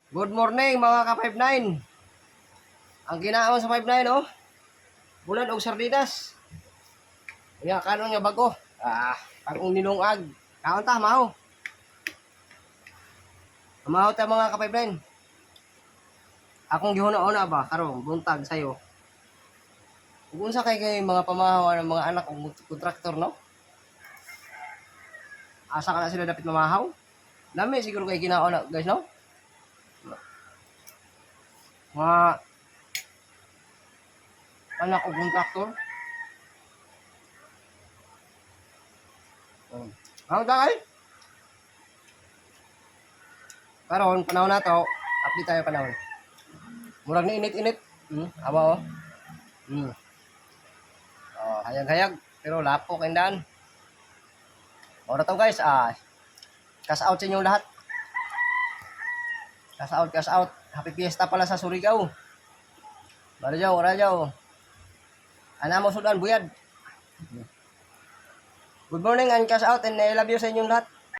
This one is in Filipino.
Good morning mga ka-59. Ang kinaon sa 59 oh. Bulan og sardinas. Nga kanon nga bago. Pag ninungag. Kaon ta maho. Maho ta mga ka-59. Akong gihuna-una ba karon buntag sayo. Kung unsa kay mga pamahaw ng mga anak og kontraktor no? Asa ka na sila dapat mamahaw? Dami siguro kay kinaon na guys no? Mga anak og kontraktor. Ang dahil. Karon panahon na to, update tayo panahon. Murag na init-init. Aba oh. Oh, hayag-hayag pero lapo kay daan. Ora to guys, cash out sa inyong lahat. Cash out. Happy Fiesta pala sa Surigao. Rajaw. Ana mo sudan buyad. Good morning and cash out and I love you sa inyong lahat.